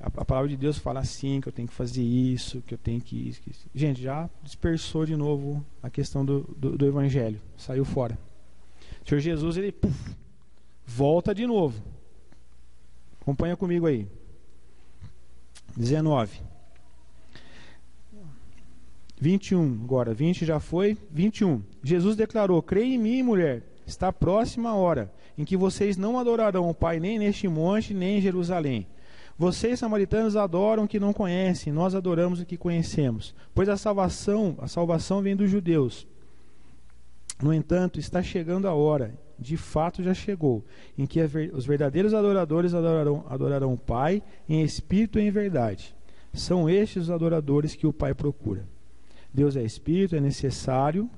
A palavra de Deus fala assim, que eu tenho que fazer isso, que eu tenho que... Gente, já dispersou de novo a questão do evangelho. Saiu fora. O Senhor Jesus, ele volta de novo. Acompanha comigo aí. 19. 21 agora. 20 já foi. 21. Jesus declarou, creia em mim, mulher. Está próxima a hora em que vocês não adorarão o Pai nem neste monte, nem em Jerusalém. Vocês, samaritanos, adoram o que não conhecem, nós adoramos o que conhecemos, pois a salvação vem dos judeus. No entanto, está chegando a hora, de fato já chegou, em que os verdadeiros adoradores adorarão o Pai em espírito e em verdade. São estes os adoradores que o Pai procura. Deus é espírito, é necessário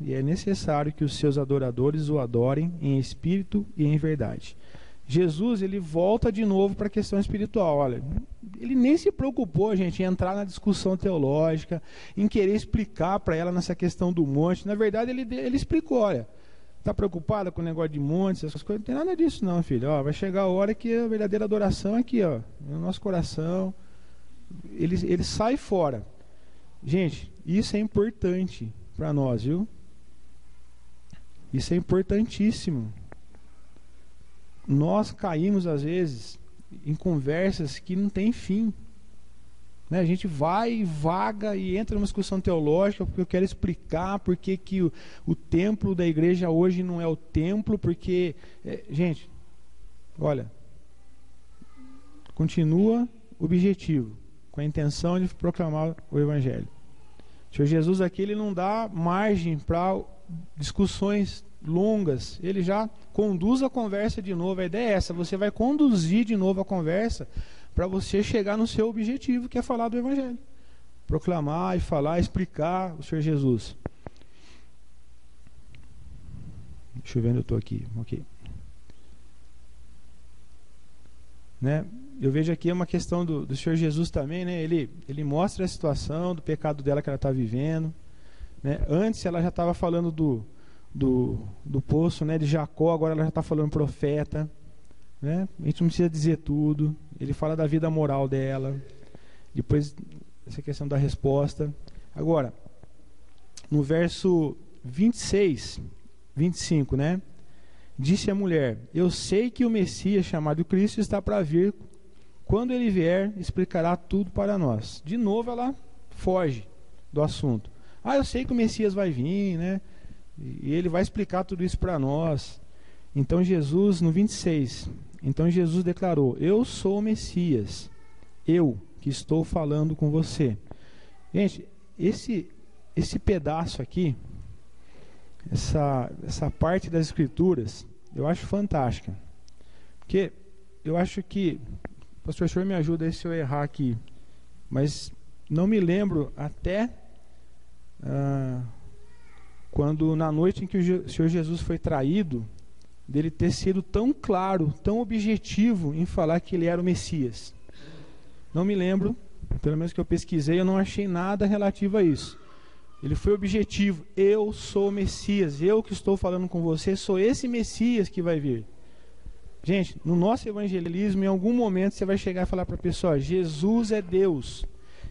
que os seus adoradores o adorem em espírito e em verdade. Jesus, ele volta de novo para a questão espiritual. Olha, ele nem se preocupou, gente, em entrar na discussão teológica, em querer explicar para ela nessa questão do monte. Na verdade, ele explicou, olha, está preocupada com o negócio de montes, essas coisas? Não tem nada disso não, filho. Ó, vai chegar a hora que a verdadeira adoração é aqui, ó, no nosso coração. Ele sai fora. Gente, isso é importante para nós, viu? Isso é importantíssimo. Nós caímos, às vezes, em conversas que não tem fim. Né? A gente vai, vaga e entra numa discussão teológica porque eu quero explicar porque que o templo da igreja hoje não é o templo, porque... gente, olha, continua objetivo, com a intenção de proclamar o Evangelho. O Senhor Jesus aqui, ele não dá margem para discussões longas, ele já conduz a conversa de novo. A ideia é essa, você vai conduzir de novo a conversa para você chegar no seu objetivo, que é falar do Evangelho, proclamar e falar, explicar o Senhor Jesus. Deixa eu ver onde eu estou aqui. Ok. Né? eu vejo aqui uma questão do Senhor Jesus também, né? Ele mostra a situação do pecado dela que ela está vivendo, né? Antes ela já estava falando do poço, né, de Jacó, agora ela já está falando profeta, né? A gente não precisa dizer tudo. Ele fala da vida moral dela, depois essa questão da resposta. Agora, no verso 26, 25, né? Disse a mulher: eu sei que o Messias, chamado Cristo, está para vir. Quando ele vier, explicará tudo para nós. De novo ela foge do assunto. Eu sei que o Messias vai vir, né? E ele vai explicar tudo isso para nós. Então Jesus, no 26, então Jesus declarou: eu sou o Messias, eu que estou falando com você. Gente, esse pedaço aqui, essa parte das Escrituras, eu acho fantástica. Porque eu acho que, pastor, o senhor me ajuda aí se eu errar aqui, mas não me lembro até quando na noite em que o Senhor Jesus foi traído, dele ter sido tão claro, tão objetivo em falar que ele era o Messias. Não me lembro, pelo menos que eu pesquisei, eu não achei nada relativo a isso. Ele foi objetivo: eu sou o Messias, eu que estou falando com você, sou esse Messias que vai vir. Gente, no nosso evangelismo, em algum momento você vai chegar e falar para a pessoa: Jesus é Deus,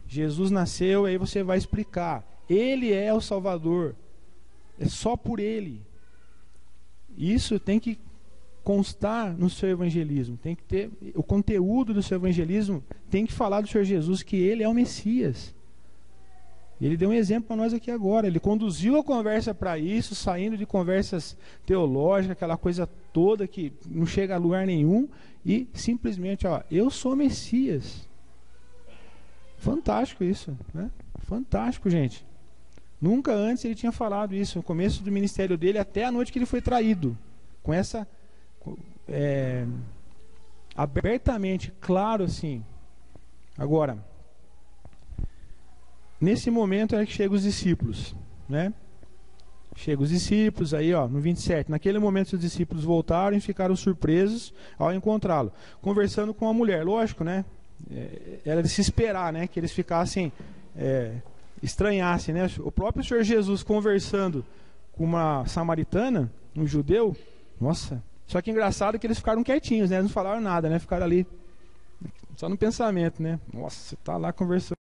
Jesus nasceu, aí você vai explicar, ele é o Salvador, é só por ele. Isso tem que constar no seu evangelismo, tem que ter o conteúdo do seu evangelismo, tem que falar do Senhor Jesus, que ele é o Messias. Ele deu um exemplo para nós aqui agora. Ele conduziu a conversa para isso, saindo de conversas teológicas, aquela coisa toda que não chega a lugar nenhum, e simplesmente, eu sou Messias. Fantástico isso, né? Fantástico, gente. Nunca antes ele tinha falado isso, no começo do ministério dele, até a noite que ele foi traído, com essa abertamente, claro assim. Agora, nesse momento é que chegam os discípulos, né? Chegam os discípulos, aí no 27, naquele momento os discípulos voltaram e ficaram surpresos ao encontrá-lo, conversando com a mulher. Lógico, né? Era de se esperar, né? Que eles ficassem, estranhassem, né? O próprio Senhor Jesus conversando com uma samaritana, um judeu, nossa, só que engraçado que eles ficaram quietinhos, né? Eles não falaram nada, né? Ficaram ali, só no pensamento, né? Nossa, você está lá conversando.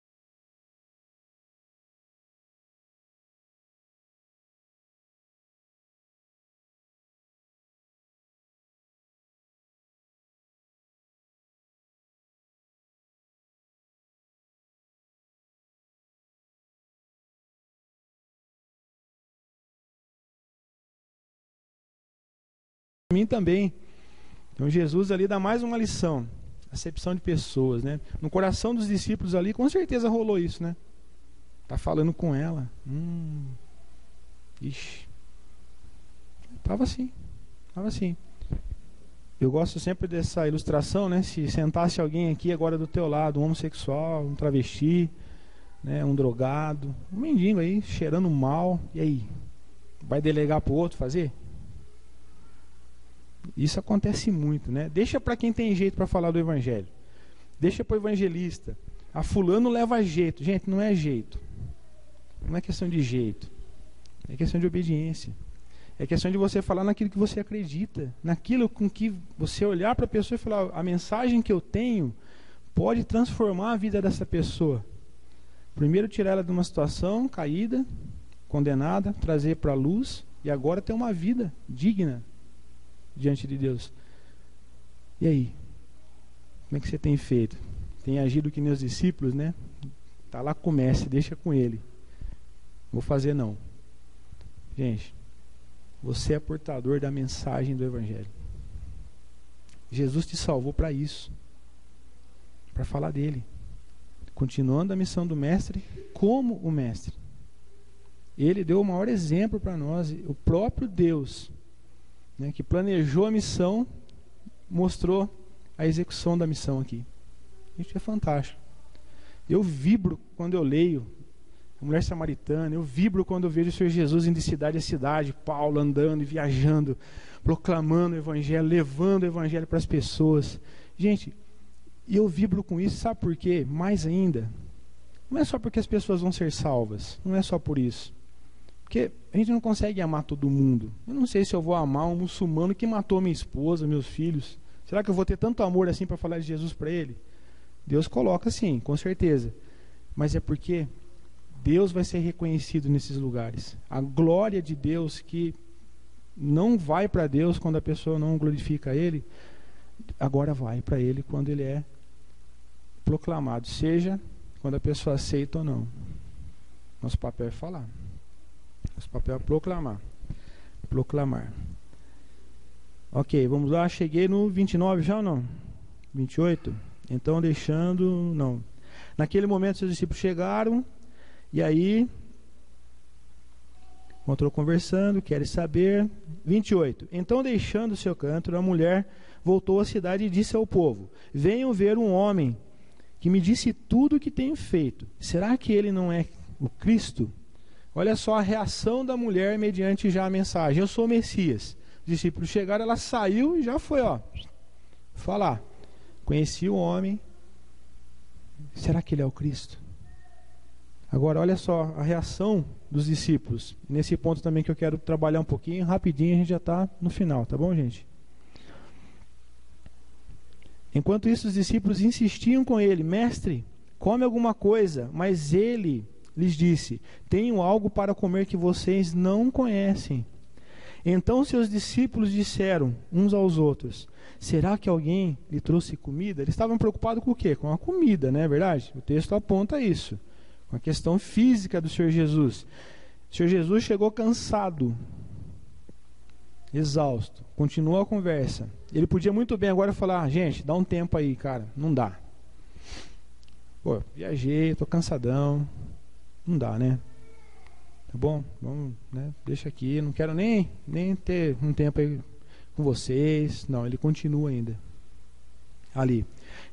Mim também. Então Jesus ali dá mais uma lição, acepção de pessoas, né? No coração dos discípulos ali, com certeza rolou isso, né? Tá falando com ela. Ixi. Tava assim. Eu gosto sempre dessa ilustração, né? Se sentasse alguém aqui agora do teu lado, um homossexual, um travesti, né? Um drogado, um mendigo aí, cheirando mal, e aí? Vai delegar pro outro fazer? Isso acontece muito, né? Deixa para quem tem jeito para falar do evangelho. Deixa para o evangelista. Fulano leva jeito. Gente, não é jeito. Não é questão de jeito. É questão de obediência. É questão de você falar naquilo que você acredita. Naquilo com que você olhar para a pessoa e falar: a mensagem que eu tenho pode transformar a vida dessa pessoa. Primeiro tirar ela de uma situação caída, condenada, trazer para a luz, e agora ter uma vida digna diante de Deus. E aí? Como é que você tem feito? Tem agido que nem os discípulos, né? Tá lá com o mestre, deixa com ele. Vou fazer não. Gente, você é portador da mensagem do evangelho. Jesus te salvou para isso. Para falar dele. Continuando a missão do mestre como o mestre. Ele deu o maior exemplo para nós, o próprio Deus, né, que planejou a missão, mostrou a execução da missão aqui. Isso é fantástico. Eu vibro quando eu leio a mulher samaritana, eu vibro quando eu vejo o Senhor Jesus indo de cidade a cidade, Paulo andando e viajando, proclamando o evangelho, levando o evangelho para as pessoas. Gente, E eu vibro com isso, sabe por quê? Mais ainda, não é só porque as pessoas vão ser salvas, não é só por isso. Porque a gente não consegue amar todo mundo. Eu não sei se eu vou amar um muçulmano que matou minha esposa, meus filhos. Será que eu vou ter tanto amor assim para falar de Jesus para ele? Deus coloca sim, com certeza. Mas é porque Deus vai ser reconhecido nesses lugares. A glória de Deus que não vai para Deus quando a pessoa não glorifica Ele, agora vai para Ele quando Ele é proclamado, seja quando a pessoa aceita ou não. Nosso papel é falar. Nosso papel é proclamar. Proclamar. Ok, vamos lá. Cheguei no 29 já ou não? 28? Então deixando... Não. Naquele momento seus discípulos chegaram e aí... Encontrou conversando, quer saber. 28. Então, deixando o seu canto, a mulher voltou à cidade e disse ao povo: venham ver um homem que me disse tudo o que tenho feito. Será que ele não é o Cristo? Olha só a reação da mulher mediante já a mensagem: eu sou o Messias. Os discípulos chegaram, ela saiu e já foi, falar. Conheci o homem. Será que ele é o Cristo? Agora, olha só a reação dos discípulos. Nesse ponto também que eu quero trabalhar um pouquinho, rapidinho, a gente já está no final, tá bom, gente? Enquanto isso, os discípulos insistiam com ele: mestre, come alguma coisa. Mas ele lhes disse: tenho algo para comer que vocês não conhecem. Então seus discípulos disseram uns aos outros: será que alguém lhe trouxe comida? Eles estavam preocupados com o quê? Com a comida, não é verdade? O texto aponta isso. Com a questão física do Senhor Jesus. O Senhor Jesus chegou cansado, exausto. Continua a conversa. Ele podia muito bem agora falar: gente, dá um tempo aí, cara. Não dá. Pô, viajei, tô cansadão. Não dá, né? Tá bom? Vamos, né? Deixa aqui. Não quero nem ter um tempo aí com vocês. Não, ele continua ainda. Ali.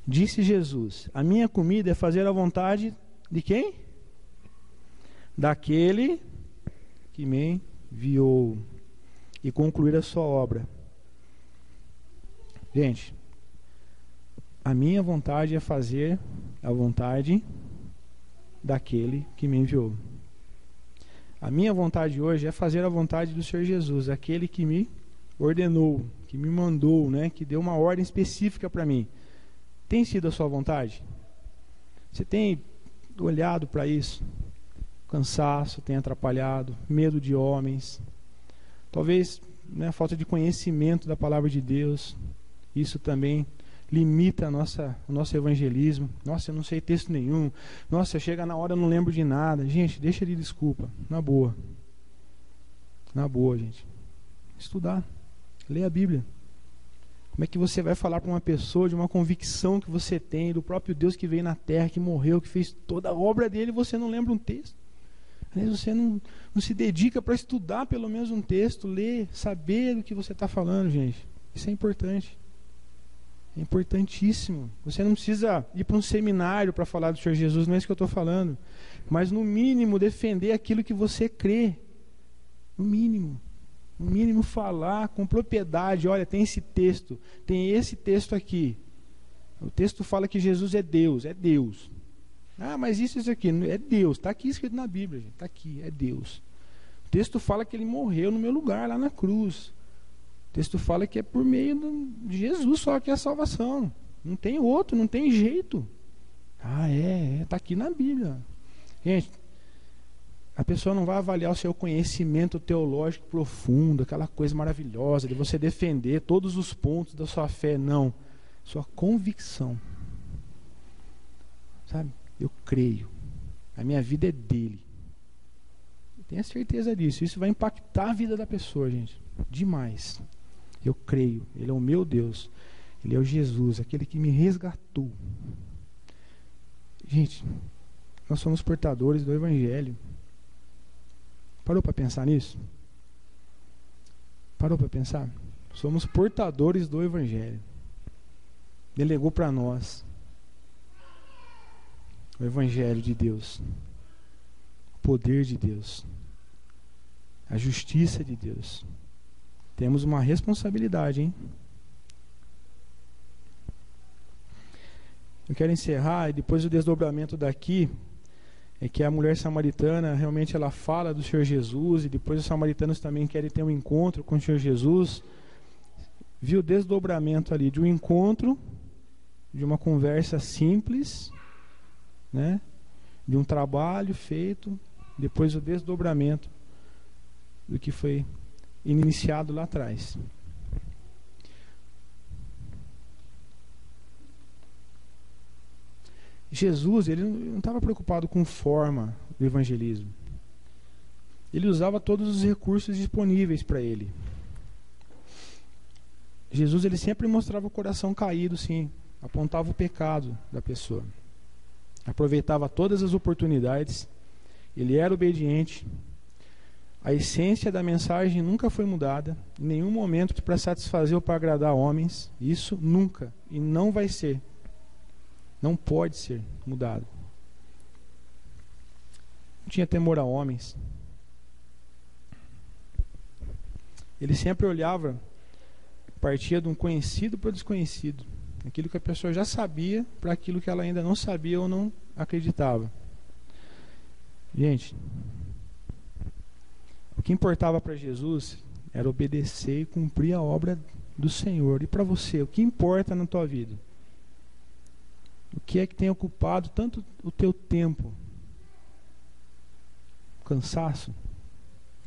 Disse Jesus: a minha comida é fazer a vontade de quem? Daquele que me enviou e concluir a sua obra. Gente, a minha vontade é fazer a vontade daquele que me enviou. A minha vontade hoje é fazer a vontade do Senhor Jesus, aquele que me ordenou, que me mandou, né, que deu uma ordem específica para mim. Tem sido a sua vontade? Você tem olhado para isso? Cansaço tem atrapalhado, medo de homens, talvez, né, falta de conhecimento da palavra de Deus. Isso também limita o nosso evangelismo. Nossa, eu não sei texto nenhum. Nossa, chega na hora eu não lembro de nada. Gente, deixa de desculpa. Na boa. Na boa, gente. Estudar. Ler a Bíblia. Como é que você vai falar para uma pessoa de uma convicção que você tem, do próprio Deus que veio na terra, que morreu, que fez toda a obra dele, e você não lembra um texto? Às vezes você não se dedica para estudar pelo menos um texto, ler, saber do que você está falando, gente. Isso é importante. É importantíssimo. Você não precisa ir para um seminário para falar do Senhor Jesus, não é isso que eu estou falando. Mas no mínimo defender aquilo que você crê. No mínimo. No mínimo falar com propriedade. Olha, tem esse texto, tem esse texto aqui. O texto fala que Jesus é Deus. É Deus. Ah, mas isso aqui, é Deus. Está aqui escrito na Bíblia, gente. Está aqui, é Deus. O texto fala que ele morreu no meu lugar, lá na cruz. O texto fala que é por meio de Jesus só que é a salvação. Não tem outro, não tem jeito. Ah, está aqui na Bíblia. Gente, a pessoa não vai avaliar o seu conhecimento teológico profundo, aquela coisa maravilhosa de você defender todos os pontos da sua fé, não. Sua convicção. Sabe? Eu creio. A minha vida é dele. Tenha certeza disso. Isso vai impactar a vida da pessoa, gente. Demais. Eu creio. Ele é o meu Deus. Ele é o Jesus, aquele que me resgatou. Gente, nós somos portadores do Evangelho. Parou para pensar nisso? Parou para pensar? Somos portadores do Evangelho. Delegou para nós o Evangelho de Deus, o poder de Deus, a justiça de Deus. Temos uma responsabilidade, hein? Eu quero encerrar, e depois o desdobramento daqui é que a mulher samaritana realmente ela fala do Senhor Jesus, e depois os samaritanos também querem ter um encontro com o Senhor Jesus. Viu o desdobramento ali de um encontro, de uma conversa simples, né? De um trabalho feito, depois o desdobramento do que foi iniciado lá atrás. Jesus, ele não estava preocupado com forma do evangelismo. Ele usava todos os recursos disponíveis para ele. Jesus, ele sempre mostrava o coração caído, sim, apontava o pecado da pessoa. Aproveitava todas as oportunidades, ele era obediente. A essência da mensagem nunca foi mudada, em nenhum momento para satisfazer ou para agradar homens. Isso nunca, e não vai ser. Não pode ser mudado. Não tinha temor a homens. Ele sempre olhava, partia de um conhecido para o desconhecido. Aquilo que a pessoa já sabia para aquilo que ela ainda não sabia ou não acreditava. Gente, o que importava para Jesus era obedecer e cumprir a obra do Senhor. E para você, o que importa na tua vida? O que é que tem ocupado tanto o teu tempo? Cansaço?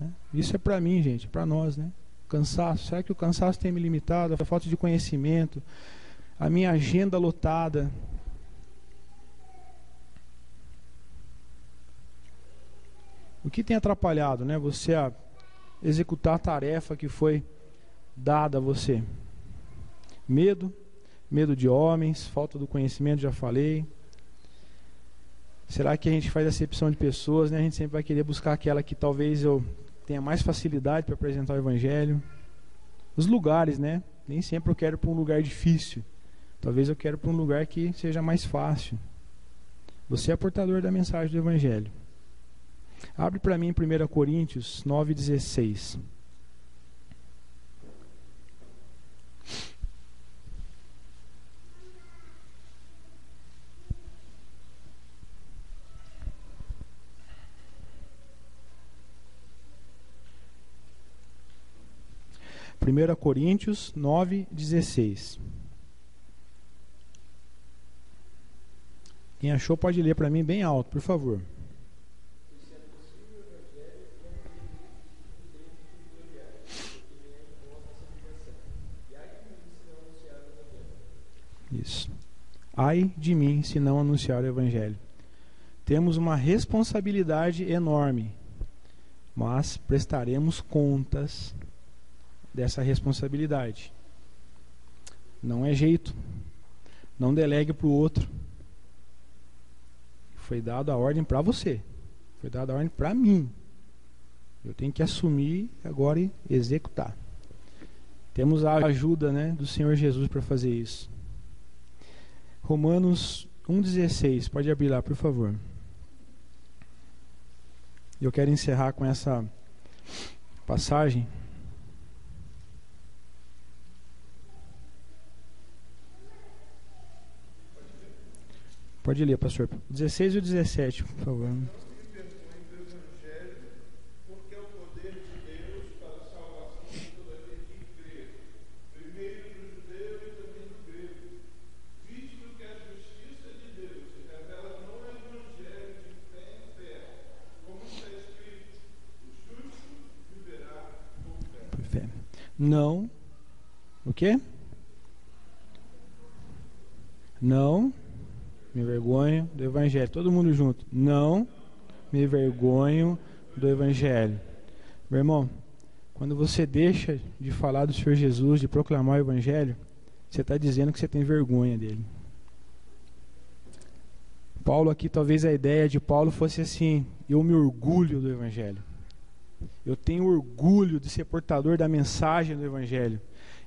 Né? Isso é para mim, gente, para nós, né? Cansaço. Será que o cansaço tem me limitado? A falta de conhecimento? A minha agenda lotada? O que tem atrapalhado, né, você a executar a tarefa que foi dada a você? Medo de homens, falta do conhecimento, já falei. Será que a gente faz acepção de pessoas, né? A gente sempre vai querer buscar aquela que talvez eu tenha mais facilidade para apresentar o evangelho. Os lugares, né? Nem sempre eu quero para um lugar difícil. Talvez eu quero para um lugar que seja mais fácil. Você é portador da mensagem do evangelho. Abre para mim 1 Coríntios 9,16. Primeira Coríntios 9,16. Quem achou pode ler para mim bem alto, por favor. Isso. Ai de mim se não anunciar o evangelho. Temos uma responsabilidade enorme, mas prestaremos contas dessa responsabilidade. Não é jeito. Não delegue para o outro. Foi dada a ordem para você. Foi dada a ordem para mim. Eu tenho que assumir agora e executar. Temos a ajuda, né, do Senhor Jesus para fazer isso. Romanos 1,16. Pode abrir lá, por favor. Eu quero encerrar com essa passagem. Pode ler, pastor. 16 e 17, por favor. Não. O quê? Não me envergonho do evangelho. Todo mundo junto. Não me envergonho do evangelho. Meu irmão, quando você deixa de falar do Senhor Jesus, de proclamar o evangelho, você está dizendo que você tem vergonha dele. Paulo aqui, talvez a ideia de Paulo fosse assim: eu me orgulho do evangelho. Eu tenho orgulho de ser portador da mensagem do evangelho.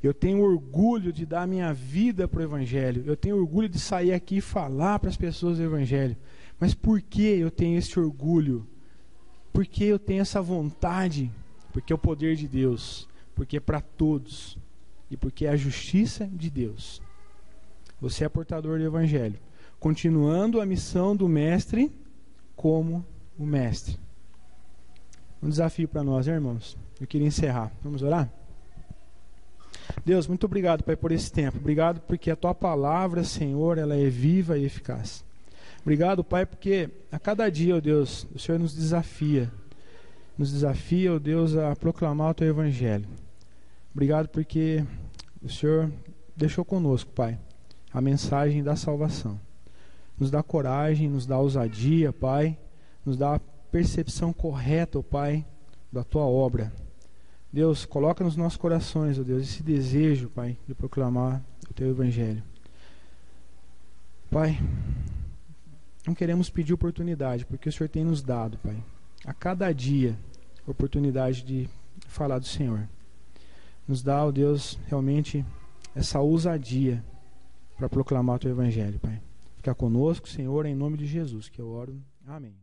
Eu tenho orgulho de dar minha vida para o evangelho. Eu tenho orgulho de sair aqui e falar para as pessoas do evangelho. Mas por que eu tenho esse orgulho? Por que eu tenho essa vontade? Porque é o poder de Deus. Porque é para todos. E porque é a justiça de Deus. Você é portador do evangelho. continuando a missão do Mestre como o Mestre. Um desafio para nós, né, irmãos? Eu queria encerrar. Vamos orar? Deus, muito obrigado, Pai, por esse tempo. Obrigado porque a Tua palavra, Senhor, ela é viva e eficaz. Obrigado, Pai, porque a cada dia, ó Deus, o Senhor nos desafia, ó Deus, a proclamar o Teu Evangelho. Obrigado porque o Senhor deixou conosco, Pai, a mensagem da salvação. Nos dá coragem, nos dá ousadia, Pai, nos dá a percepção correta, ó Pai, da Tua obra. Deus, coloca nos nossos corações, ó Deus, esse desejo, Pai, de proclamar o Teu Evangelho. Pai, não queremos pedir oportunidade, porque o Senhor tem nos dado, Pai, a cada dia, oportunidade de falar do Senhor. Nos dá, ó Deus, realmente essa ousadia para proclamar o Teu Evangelho, Pai. Fica conosco, Senhor, em nome de Jesus, que eu oro. Amém.